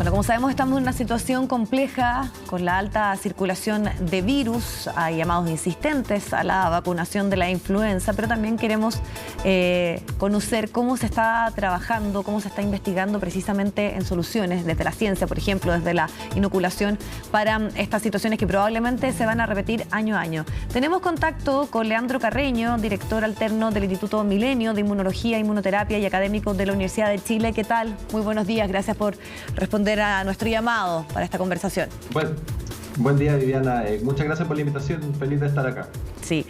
Bueno, como sabemos, estamos en una situación compleja con la alta circulación de virus. Hay llamados insistentes a la vacunación de la influenza, pero también queremos conocer cómo se está trabajando, cómo se está investigando precisamente en soluciones desde la ciencia, por ejemplo, desde la inoculación para estas situaciones que probablemente se van a repetir año a año. Tenemos contacto con Leandro Carreño, director alterno del Instituto Milenio de Inmunología, Inmunoterapia y académico de la Universidad de Chile. ¿Qué tal? Muy buenos días, gracias por responder a nuestro llamado para esta conversación. Bueno, buen día, Viviana. Muchas gracias por la invitación. Feliz de estar acá. Sí.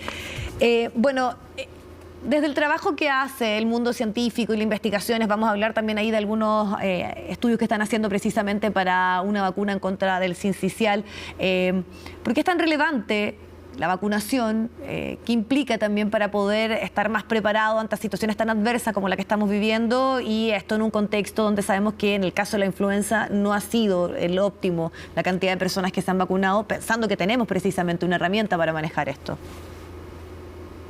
Desde el trabajo que hace el mundo científico y las investigaciones, vamos a hablar también ahí de algunos estudios que están haciendo precisamente para una vacuna en contra del sincicial. ¿Por qué es tan relevante la vacunación? ¿Qué implica también para poder estar más preparado ante situaciones tan adversas como la que estamos viviendo? Y esto en un contexto donde sabemos que en el caso de la influenza no ha sido el óptimo la cantidad de personas que se han vacunado, pensando que tenemos precisamente una herramienta para manejar esto.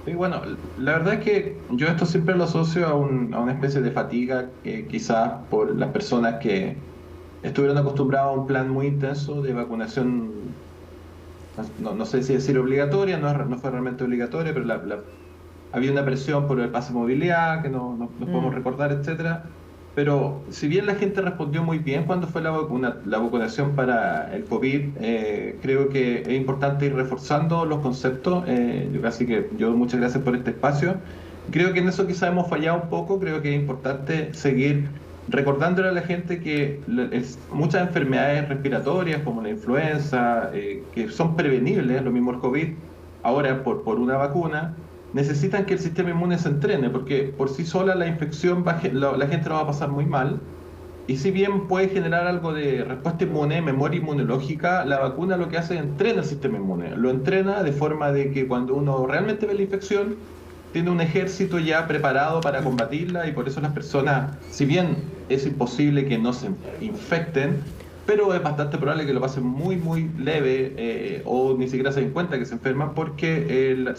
Y bueno, la verdad es que yo esto siempre lo asocio a una especie de fatiga, quizás por las personas que estuvieron acostumbradas a un plan muy intenso de vacunación. No sé si decir obligatoria, no fue realmente obligatoria, pero había una presión por el pase de movilidad, que no podemos recordar, etcétera. Pero si bien la gente respondió muy bien cuando fue la vacunación para el COVID, creo que es importante ir reforzando los conceptos. Muchas gracias por este espacio. Creo que en eso quizá hemos fallado un poco. Creo que es importante seguir recordándole a la gente que muchas enfermedades respiratorias como la influenza, que son prevenibles, lo mismo el COVID, ahora por una vacuna, necesitan que el sistema inmune se entrene, porque por sí sola la infección la gente lo va a pasar muy mal, y si bien puede generar algo de respuesta inmune, memoria inmunológica, la vacuna lo que hace es entrena el sistema inmune, lo entrena de forma de que cuando uno realmente ve la infección, tiene un ejército ya preparado para combatirla, y por eso las personas, si bien es imposible que no se infecten, pero es bastante probable que lo pasen muy, muy leve o ni siquiera se den cuenta que se enferman porque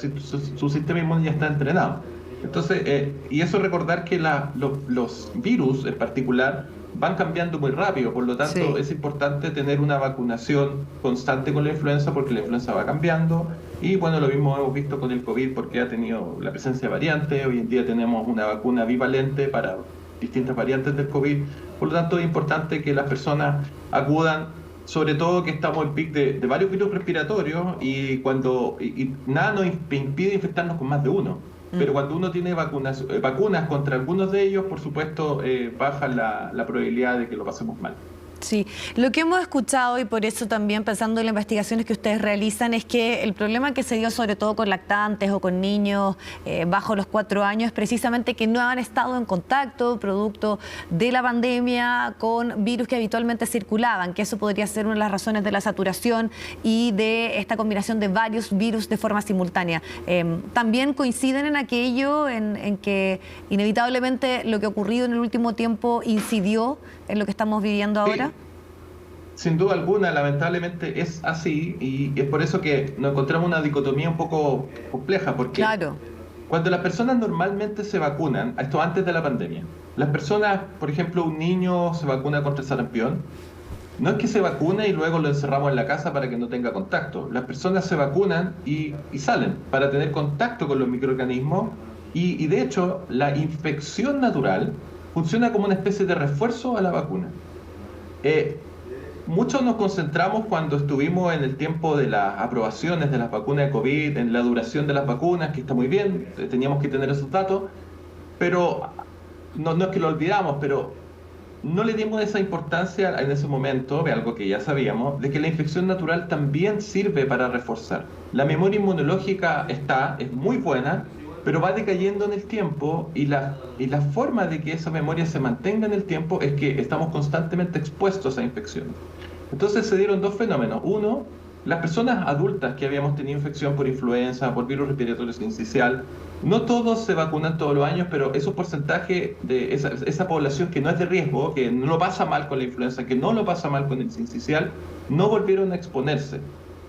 su sistema inmune ya está entrenado. Entonces, y eso recordar que los virus en particular van cambiando muy rápido, por lo tanto es importante tener una vacunación constante con la influenza porque la influenza va cambiando, y bueno, lo mismo hemos visto con el COVID porque ha tenido la presencia de variantes. Hoy en día tenemos una vacuna bivalente para distintas variantes del COVID, por lo tanto es importante que las personas acudan, sobre todo que estamos en pic de varios virus respiratorios y nada nos impide infectarnos con más de uno. Pero cuando uno tiene vacunas contra algunos de ellos, por supuesto, baja la probabilidad de que lo pasemos mal. Sí, lo que hemos escuchado, y por eso también pensando en las investigaciones que ustedes realizan, es que el problema que se dio sobre todo con lactantes o con niños bajo los 4 años es precisamente que no han estado en contacto, producto de la pandemia, con virus que habitualmente circulaban, que eso podría ser una de las razones de la saturación y de esta combinación de varios virus de forma simultánea. También coinciden en aquello, en que inevitablemente lo que ha ocurrido en el último tiempo incidió en lo que estamos viviendo ahora. Sin duda alguna, lamentablemente es así, y es por eso que nos encontramos una dicotomía un poco compleja, porque cuando las personas normalmente se vacunan, esto antes de la pandemia, las personas, por ejemplo, un niño se vacuna contra el sarampión, no es que se vacune y luego lo encerramos en la casa para que no tenga contacto. Las personas se vacunan y salen para tener contacto con los microorganismos, y de hecho la infección natural funciona como una especie de refuerzo a la vacuna. Muchos nos concentramos cuando estuvimos en el tiempo de las aprobaciones de las vacunas de COVID, en la duración de las vacunas, que está muy bien, teníamos que tener esos datos, pero no es que lo olvidamos, pero no le dimos esa importancia en ese momento, de algo que ya sabíamos, de que la infección natural también sirve para reforzar. La memoria inmunológica es muy buena, pero va decayendo en el tiempo, y la forma de que esa memoria se mantenga en el tiempo es que estamos constantemente expuestos a infecciones. Entonces se dieron dos fenómenos. Uno, las personas adultas que habíamos tenido infección por influenza, por virus respiratorio sincicial, no todos se vacunan todos los años, pero esos porcentajes de esa población que no es de riesgo, que no lo pasa mal con la influenza, que no lo pasa mal con el sincicial, no volvieron a exponerse.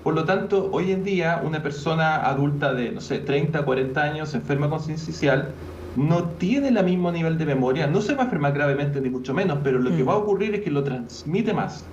Por lo tanto, hoy en día una persona adulta de, 30, 40 años se enferma con sincicial, no tiene el mismo nivel de memoria, no se va a enfermar gravemente ni mucho menos, pero lo que va a ocurrir es que lo transmite más.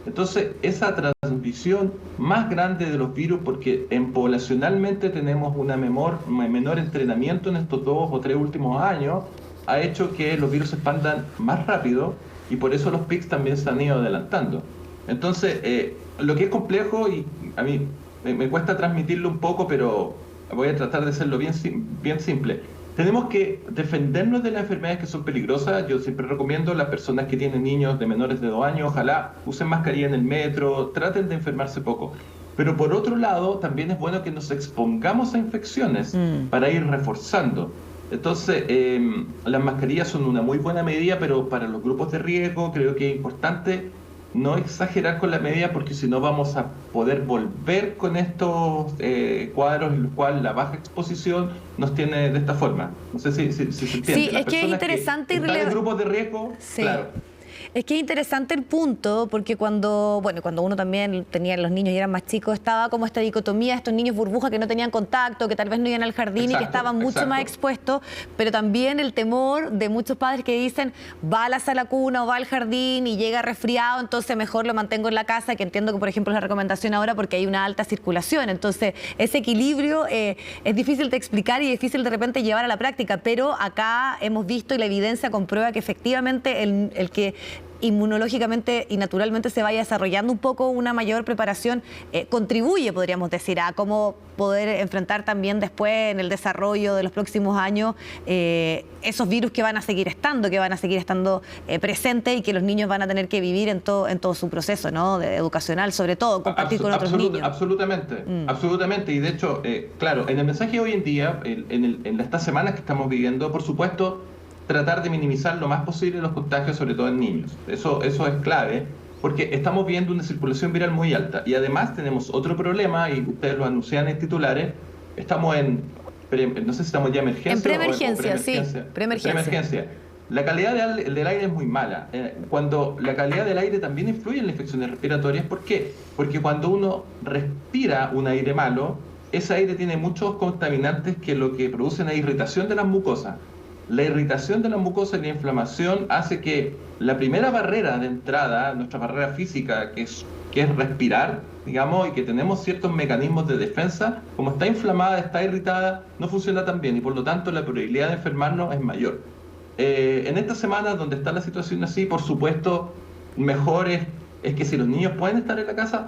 Entonces, esa transmisión más grande de los virus, porque poblacionalmente tenemos una menor entrenamiento en estos 2 o 3 últimos años, ha hecho que los virus se expandan más rápido y por eso los pics también se han ido adelantando. Entonces, lo que es complejo, y a mí me cuesta transmitirlo un poco, pero voy a tratar de hacerlo bien simple. Tenemos que defendernos de las enfermedades que son peligrosas. Yo siempre recomiendo a las personas que tienen niños de menores de 2 años, ojalá usen mascarilla en el metro, traten de enfermarse poco. Pero por otro lado, también es bueno que nos expongamos a infecciones para ir reforzando. Entonces, las mascarillas son una muy buena medida, pero para los grupos de riesgo creo que es importante no exagerar con la medida, porque si no vamos a poder volver con estos cuadros en los cuales la baja exposición nos tiene de esta forma. No sé si se entiende. Sí, es que es interesante. Están en grupos de riesgo, sí. Claro. Es que es interesante el punto, porque cuando uno también tenía los niños y eran más chicos, estaba como esta dicotomía, estos niños burbuja que no tenían contacto, que tal vez no iban al jardín y que estaban mucho más expuestos, pero también el temor de muchos padres que dicen, va a la sala cuna o va al jardín y llega resfriado, entonces mejor lo mantengo en la casa, que entiendo que por ejemplo es la recomendación ahora porque hay una alta circulación. Entonces ese equilibrio es difícil de explicar y difícil de repente llevar a la práctica, pero acá hemos visto y la evidencia comprueba que efectivamente el que inmunológicamente y naturalmente se vaya desarrollando un poco una mayor preparación, contribuye, podríamos decir, a cómo poder enfrentar también después en el desarrollo de los próximos años esos virus que van a seguir estando presentes y que los niños van a tener que vivir en todo su proceso, ¿no? Educacional, sobre todo, compartir con otros niños. Absolutamente. Y de hecho, claro, en el mensaje hoy en día, en estas semanas que estamos viviendo, por supuesto, tratar de minimizar lo más posible los contagios, sobre todo en niños. Eso es clave, porque estamos viendo una circulación viral muy alta. Y además tenemos otro problema, y ustedes lo anuncian en titulares, estamos no sé si estamos ya en emergencia. En preemergencia, sí. Preemergencia. La calidad del aire es muy mala. Cuando la calidad del aire también influye en las infecciones respiratorias. ¿Por qué? Porque cuando uno respira un aire malo, ese aire tiene muchos contaminantes que lo que producen es irritación de las mucosas. La irritación de la mucosa y la inflamación hace que la primera barrera de entrada, nuestra barrera física, que es respirar, digamos, y que tenemos ciertos mecanismos de defensa, como está inflamada, está irritada, no funciona tan bien y por lo tanto la probabilidad de enfermarnos es mayor. En estas semanas donde está la situación así, por supuesto, mejor es que si los niños pueden estar en la casa,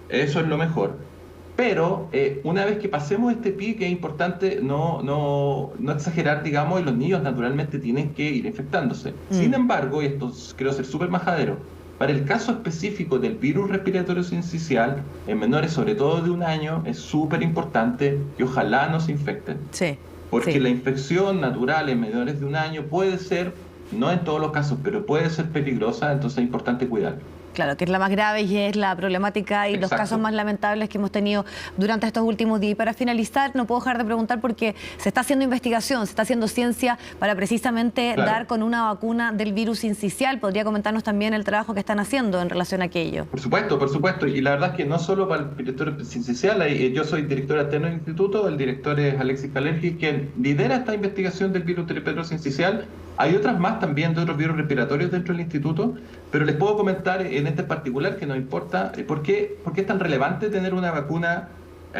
eso es lo mejor. Pero una vez que pasemos este pique es importante no exagerar, digamos, y los niños naturalmente tienen que ir infectándose. Sin embargo, y esto creo ser súper majadero, para el caso específico del virus respiratorio sincicial, en menores sobre todo de 1 año, es súper importante que ojalá no se infecten. Sí. Porque la infección natural en menores de 1 año puede ser, no en todos los casos, pero puede ser peligrosa, entonces es importante cuidar. Claro, que es la más grave y es la problemática y los casos más lamentables que hemos tenido durante estos últimos días. Y para finalizar, no puedo dejar de preguntar porque se está haciendo investigación, se está haciendo ciencia para precisamente dar con una vacuna del virus sincicial. ¿Podría comentarnos también el trabajo que están haciendo en relación a aquello? Por supuesto. Y la verdad es que no solo para el director sincicial, yo soy director alterno del instituto, el director es Alexis Kalergis, quien lidera esta investigación del virus respiratorio sincicial. Hay otras más también de otros virus respiratorios dentro del instituto, pero les puedo comentar en este particular que nos importa por qué es tan relevante tener una vacuna.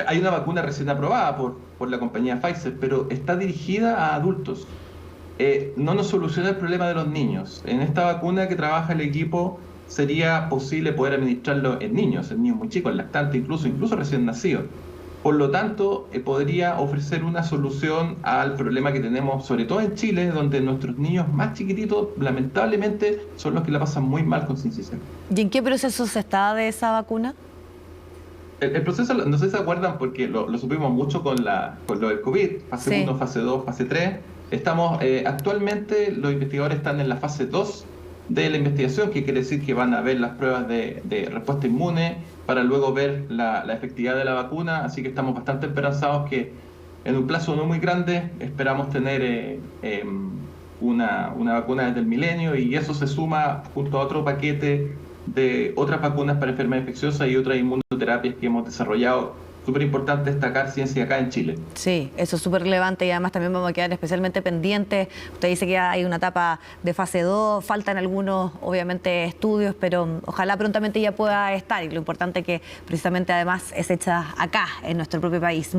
Hay una vacuna recién aprobada por la compañía Pfizer, pero está dirigida a adultos. No nos soluciona el problema de los niños. En esta vacuna que trabaja el equipo sería posible poder administrarlo en niños muy chicos, en lactantes, incluso recién nacidos. Por lo tanto, podría ofrecer una solución al problema que tenemos, sobre todo en Chile, donde nuestros niños más chiquititos, lamentablemente, son los que la pasan muy mal con sincicial. ¿Y en qué proceso se está de esa vacuna? El proceso, no sé si se acuerdan, porque lo supimos mucho con lo del COVID, fase 1, fase 2, fase 3. Actualmente los investigadores están en la fase 2 de la investigación, que quiere decir que van a ver las pruebas de respuesta inmune para luego ver la efectividad de la vacuna, así que estamos bastante esperanzados que en un plazo no muy grande esperamos tener una vacuna desde el milenio, y eso se suma junto a otro paquete de otras vacunas para enfermedades infecciosas y otras inmunoterapias que hemos desarrollado súper importante destacar ciencia acá en Chile. Sí, eso es súper relevante y además también vamos a quedar especialmente pendientes. Usted dice que hay una etapa de fase 2, faltan algunos, obviamente, estudios, pero ojalá prontamente ya pueda estar y lo importante que precisamente además es hecha acá, en nuestro propio país.